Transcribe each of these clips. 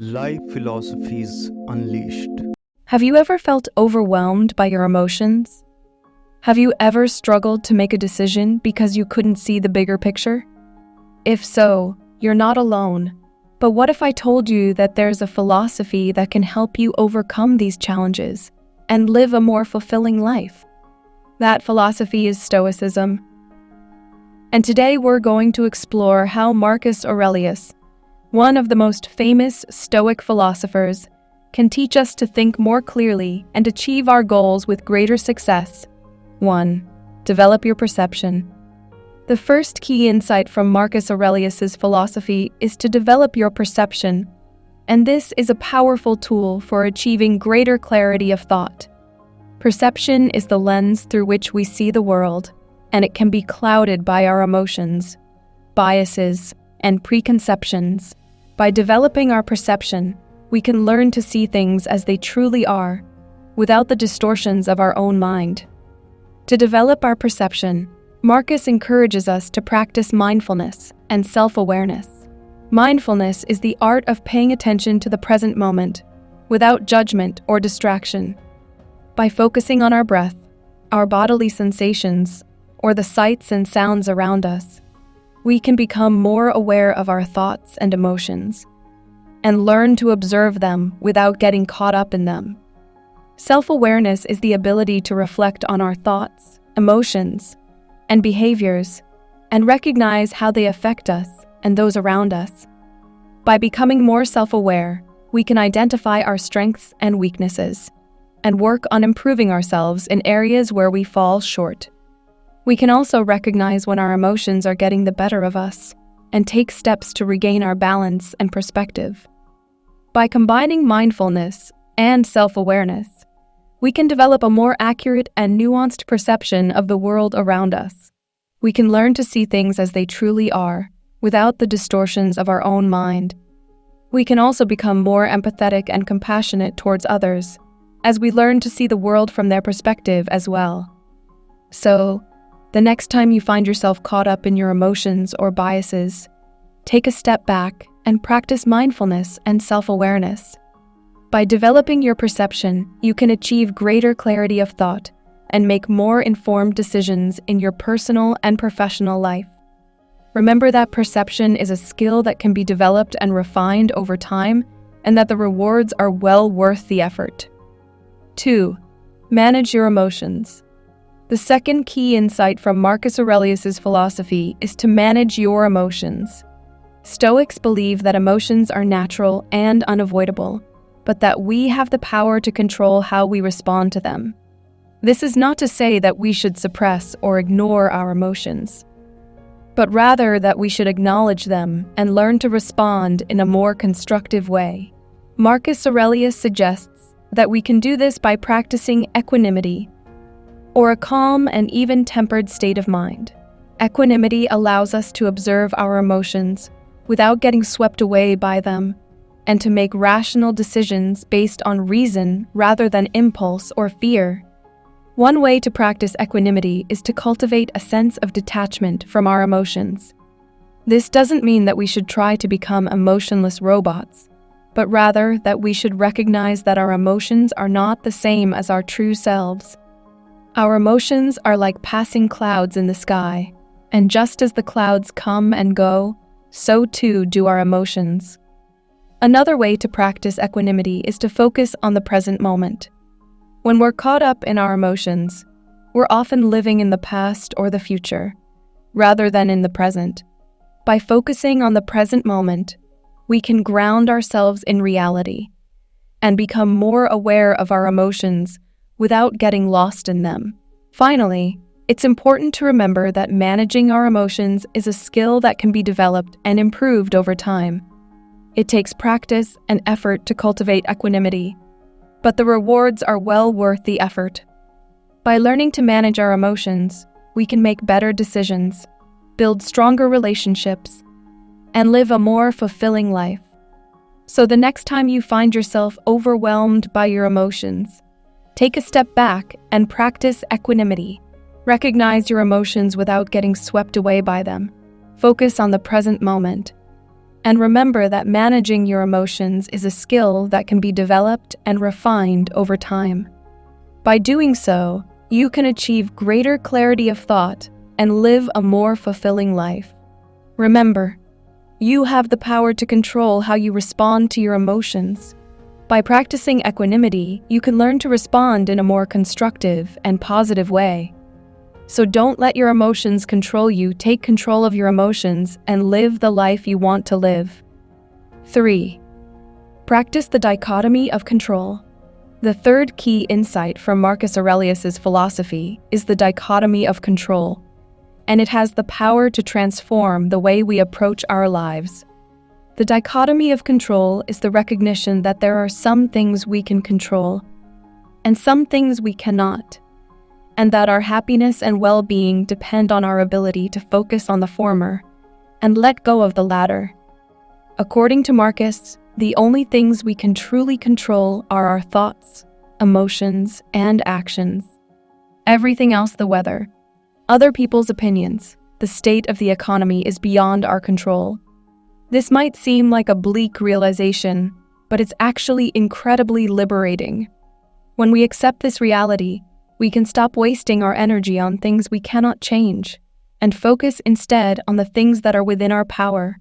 Life Philosophies Unleashed. Have you ever felt overwhelmed by your emotions? Have you ever struggled to make a decision because you couldn't see the bigger picture? If so, you're not alone. But what if I told you that there's a philosophy that can help you overcome these challenges and live a more fulfilling life? That philosophy is Stoicism. And today we're going to explore how Marcus Aurelius, one of the most famous Stoic philosophers, can teach us to think more clearly and achieve our goals with greater success. 1. Develop your perception. The first key insight from Marcus Aurelius's philosophy is to develop your perception, and this is a powerful tool for achieving greater clarity of thought. Perception is the lens through which we see the world, and it can be clouded by our emotions, biases, and preconceptions. By developing our perception, we can learn to see things as they truly are, without the distortions of our own mind. To develop our perception, Marcus encourages us to practice mindfulness and self-awareness. Mindfulness is the art of paying attention to the present moment, without judgment or distraction. By focusing on our breath, our bodily sensations, or the sights and sounds around us, we can become more aware of our thoughts and emotions, and learn to observe them without getting caught up in them. Self-awareness is the ability to reflect on our thoughts, emotions, and behaviors, and recognize how they affect us and those around us. By becoming more self-aware, we can identify our strengths and weaknesses, and work on improving ourselves in areas where we fall short. We can also recognize when our emotions are getting the better of us and take steps to regain our balance and perspective. By combining mindfulness and self-awareness, we can develop a more accurate and nuanced perception of the world around us. We can learn to see things as they truly are, without the distortions of our own mind. We can also become more empathetic and compassionate towards others, as we learn to see the world from their perspective as well. So, the next time you find yourself caught up in your emotions or biases, take a step back and practice mindfulness and self-awareness. By developing your perception, you can achieve greater clarity of thought and make more informed decisions in your personal and professional life. Remember that perception is a skill that can be developed and refined over time, and that the rewards are well worth the effort. 2. Manage your emotions. The second key insight from Marcus Aurelius's philosophy is to manage your emotions. Stoics believe that emotions are natural and unavoidable, but that we have the power to control how we respond to them. This is not to say that we should suppress or ignore our emotions, but rather that we should acknowledge them and learn to respond in a more constructive way. Marcus Aurelius suggests that we can do this by practicing equanimity, or a calm and even-tempered state of mind. Equanimity allows us to observe our emotions without getting swept away by them, and to make rational decisions based on reason rather than impulse or fear. One way to practice equanimity is to cultivate a sense of detachment from our emotions. This doesn't mean that we should try to become emotionless robots, but rather that we should recognize that our emotions are not the same as our true selves. Our emotions are like passing clouds in the sky, and just as the clouds come and go, so too do our emotions. Another way to practice equanimity is to focus on the present moment. When we're caught up in our emotions, we're often living in the past or the future, rather than in the present. By focusing on the present moment, we can ground ourselves in reality and become more aware of our emotions without getting lost in them. Finally, it's important to remember that managing our emotions is a skill that can be developed and improved over time. It takes practice and effort to cultivate equanimity, but the rewards are well worth the effort. By learning to manage our emotions, we can make better decisions, build stronger relationships, and live a more fulfilling life. So the next time you find yourself overwhelmed by your emotions, take a step back and practice equanimity. Recognize your emotions without getting swept away by them. Focus on the present moment And remember that managing your emotions is a skill that can be developed and refined over time. By doing so, you can achieve greater clarity of thought and live a more fulfilling life. Remember, you have the power to control how you respond to your emotions. By practicing equanimity, you can learn to respond in a more constructive and positive way. So don't let your emotions control you. Take control of your emotions and live the life you want to live. 3. Practice the dichotomy of control. The third key insight from Marcus Aurelius's philosophy is the dichotomy of control, and it has the power to transform the way we approach our lives. The dichotomy of control is the recognition that there are some things we can control and some things we cannot, and that our happiness and well-being depend on our ability to focus on the former and let go of the latter. According to Marcus, the only things we can truly control are our thoughts, emotions, and actions. Everything else, the weather, other people's opinions, the state of the economy, is beyond our control. This might seem like a bleak realization, but it's actually incredibly liberating. When we accept this reality, we can stop wasting our energy on things we cannot change and focus instead on the things that are within our power.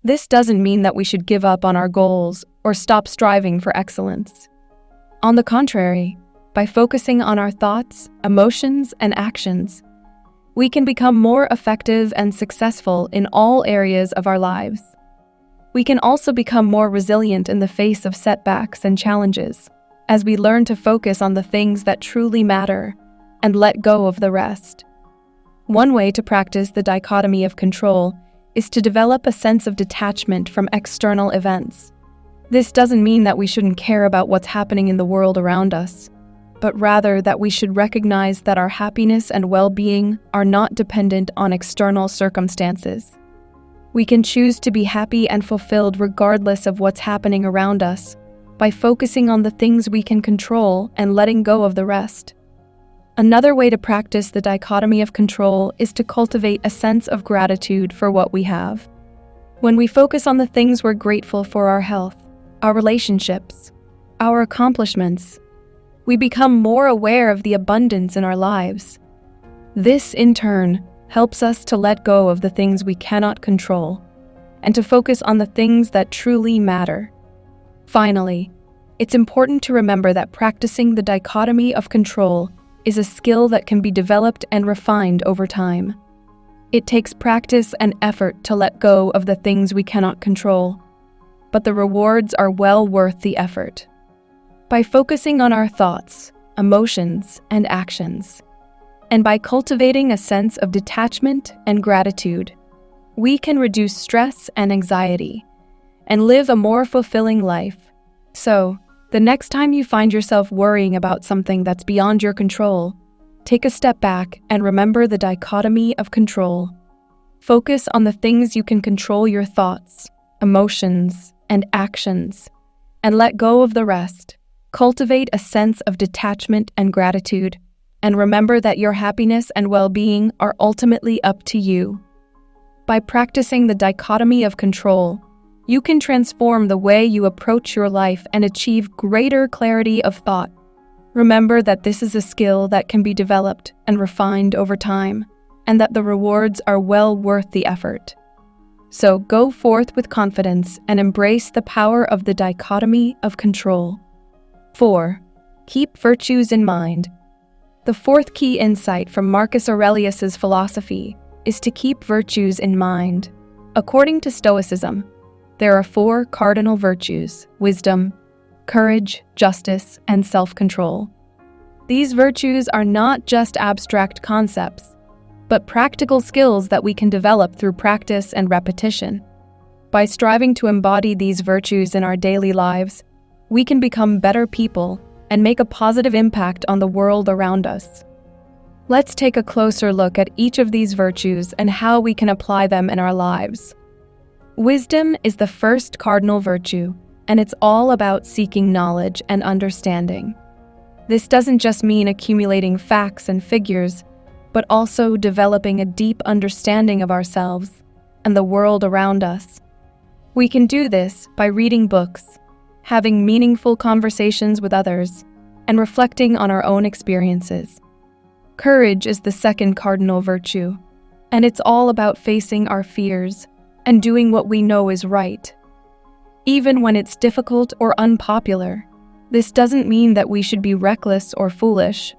This doesn't mean that we should give up on our goals or stop striving for excellence. On the contrary, by focusing on our thoughts, emotions, and actions, we can become more effective and successful in all areas of our lives. We can also become more resilient in the face of setbacks and challenges, as we learn to focus on the things that truly matter and let go of the rest. One way to practice the dichotomy of control is to develop a sense of detachment from external events. This doesn't mean that we shouldn't care about what's happening in the world around us, but rather that we should recognize that our happiness and well-being are not dependent on external circumstances. We can choose to be happy and fulfilled regardless of what's happening around us by focusing on the things we can control and letting go of the rest. Another way to practice the dichotomy of control is to cultivate a sense of gratitude for what we have. When we focus on the things we're grateful for, our health, our relationships, our accomplishments, we become more aware of the abundance in our lives. This, in turn, helps us to let go of the things we cannot control and to focus on the things that truly matter. Finally, it's important to remember that practicing the dichotomy of control is a skill that can be developed and refined over time. It takes practice and effort to let go of the things we cannot control, but the rewards are well worth the effort. By focusing on our thoughts, emotions, and actions, and by cultivating a sense of detachment and gratitude, we can reduce stress and anxiety and live a more fulfilling life. So, the next time you find yourself worrying about something that's beyond your control, take a step back and remember the dichotomy of control. Focus on the things you can control: your thoughts, emotions, and actions, and let go of the rest. Cultivate a sense of detachment and gratitude, and remember that your happiness and well-being are ultimately up to you. By practicing the dichotomy of control, you can transform the way you approach your life and achieve greater clarity of thought. Remember that this is a skill that can be developed and refined over time, and that the rewards are well worth the effort. So go forth with confidence and embrace the power of the dichotomy of control. 4. Keep virtues in mind. The fourth key insight from Marcus Aurelius's philosophy is to keep virtues in mind. According to Stoicism, there are 4 cardinal virtues: wisdom, courage, justice, and self-control. These virtues are not just abstract concepts, but practical skills that we can develop through practice and repetition. By striving to embody these virtues in our daily lives, we can become better people and make a positive impact on the world around us. Let's take a closer look at each of these virtues and how we can apply them in our lives. Wisdom is the first cardinal virtue, and it's all about seeking knowledge and understanding. This doesn't just mean accumulating facts and figures, but also developing a deep understanding of ourselves and the world around us. We can do this by reading books, having meaningful conversations with others, and reflecting on our own experiences. Courage is the second cardinal virtue, and it's all about facing our fears and doing what we know is right. Even when it's difficult or unpopular, this doesn't mean that we should be reckless or foolish,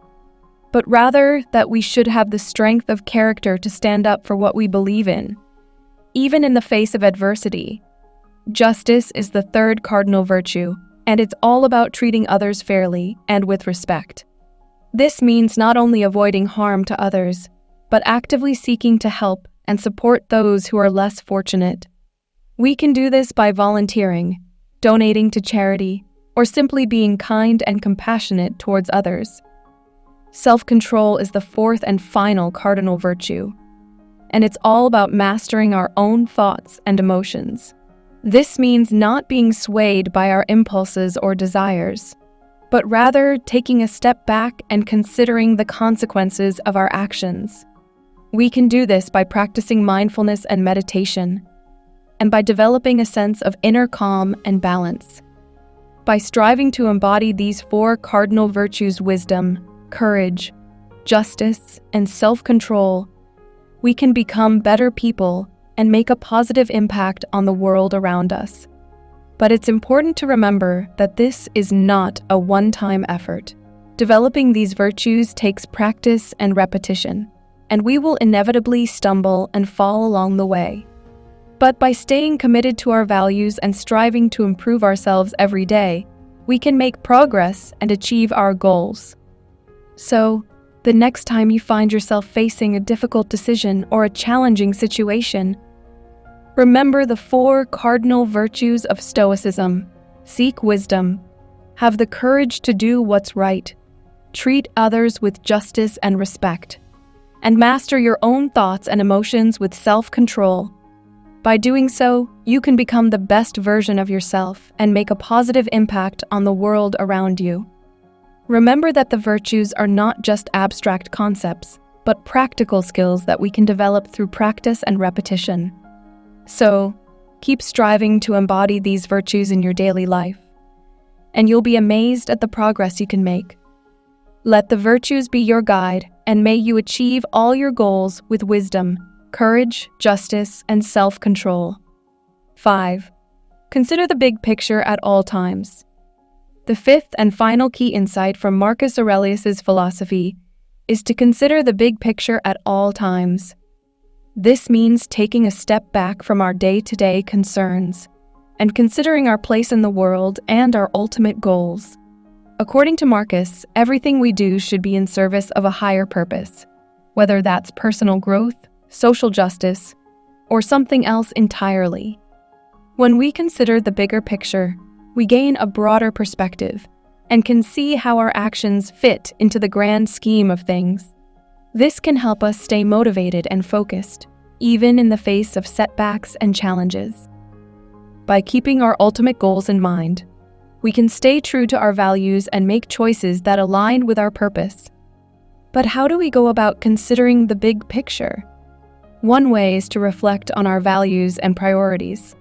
but rather that we should have the strength of character to stand up for what we believe in, even in the face of adversity. Justice is the third cardinal virtue, and it's all about treating others fairly and with respect. This means not only avoiding harm to others, but actively seeking to help and support those who are less fortunate. We can do this by volunteering, donating to charity, or simply being kind and compassionate towards others. Self-control is the fourth and final cardinal virtue, and it's all about mastering our own thoughts and emotions. This means not being swayed by our impulses or desires, but rather taking a step back and considering the consequences of our actions. We can do this by practicing mindfulness and meditation, and by developing a sense of inner calm and balance. By striving to embody these four cardinal virtues: wisdom, courage, justice, and self-control, we can become better people and make a positive impact on the world around us. But it's important to remember that this is not a one-time effort. Developing these virtues takes practice and repetition, and we will inevitably stumble and fall along the way. But by staying committed to our values and striving to improve ourselves every day, we can make progress and achieve our goals. So, the next time you find yourself facing a difficult decision or a challenging situation, remember the four cardinal virtues of Stoicism. Seek wisdom, have the courage to do what's right, treat others with justice and respect, and master your own thoughts and emotions with self-control. By doing so, you can become the best version of yourself and make a positive impact on the world around you. Remember that the virtues are not just abstract concepts, but practical skills that we can develop through practice and repetition. So, keep striving to embody these virtues in your daily life, and you'll be amazed at the progress you can make. Let the virtues be your guide, and may you achieve all your goals with wisdom, courage, justice, and self-control. 5. Consider the big picture at all times. The fifth and final key insight from Marcus Aurelius's philosophy is to consider the big picture at all times. This means taking a step back from our day-to-day concerns and considering our place in the world and our ultimate goals. According to Marcus, everything we do should be in service of a higher purpose, whether that's personal growth, social justice, or something else entirely. When we consider the bigger picture, we gain a broader perspective and can see how our actions fit into the grand scheme of things. This can help us stay motivated and focused, even in the face of setbacks and challenges. By keeping our ultimate goals in mind, we can stay true to our values and make choices that align with our purpose. But how do we go about considering the big picture? One way is to reflect on our values and priorities.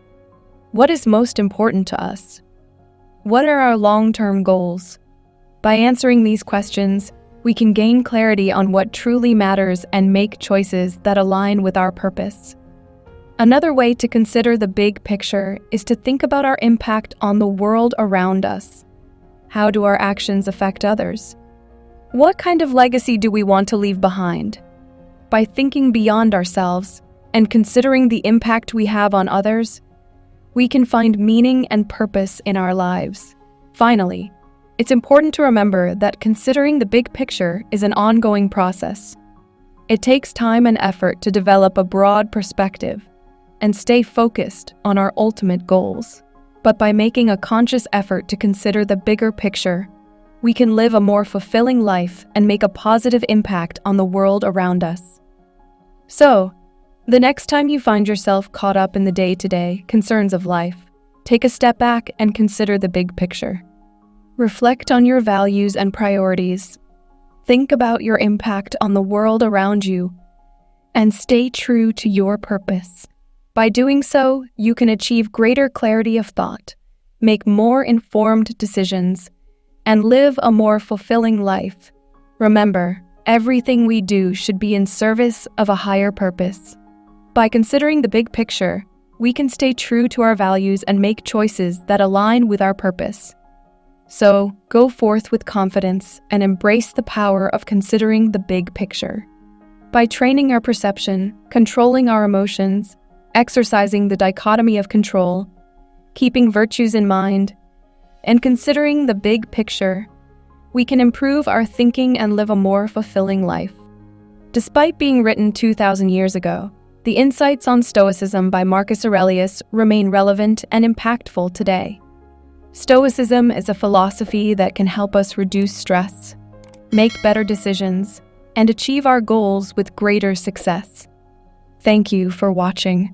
What is most important to us? What are our long-term goals? By answering these questions, we can gain clarity on what truly matters and make choices that align with our purpose. Another way to consider the big picture is to think about our impact on the world around us. How do our actions affect others? What kind of legacy do we want to leave behind? By thinking beyond ourselves and considering the impact we have on others, we can find meaning and purpose in our lives. Finally, it's important to remember that considering the big picture is an ongoing process. It takes time and effort to develop a broad perspective and stay focused on our ultimate goals. But by making a conscious effort to consider the bigger picture, we can live a more fulfilling life and make a positive impact on the world around us. So, the next time you find yourself caught up in the day-to-day concerns of life, take a step back and consider the big picture. Reflect on your values and priorities. Think about your impact on the world around you, and stay true to your purpose. By doing so, you can achieve greater clarity of thought, make more informed decisions, and live a more fulfilling life. Remember, everything we do should be in service of a higher purpose. By considering the big picture, we can stay true to our values and make choices that align with our purpose. So, go forth with confidence and embrace the power of considering the big picture. By training our perception, controlling our emotions, exercising the dichotomy of control, keeping virtues in mind, and considering the big picture, we can improve our thinking and live a more fulfilling life. Despite being written 2,000 years ago, the insights on Stoicism by Marcus Aurelius remain relevant and impactful today. Stoicism is a philosophy that can help us reduce stress, make better decisions, and achieve our goals with greater success. Thank you for watching.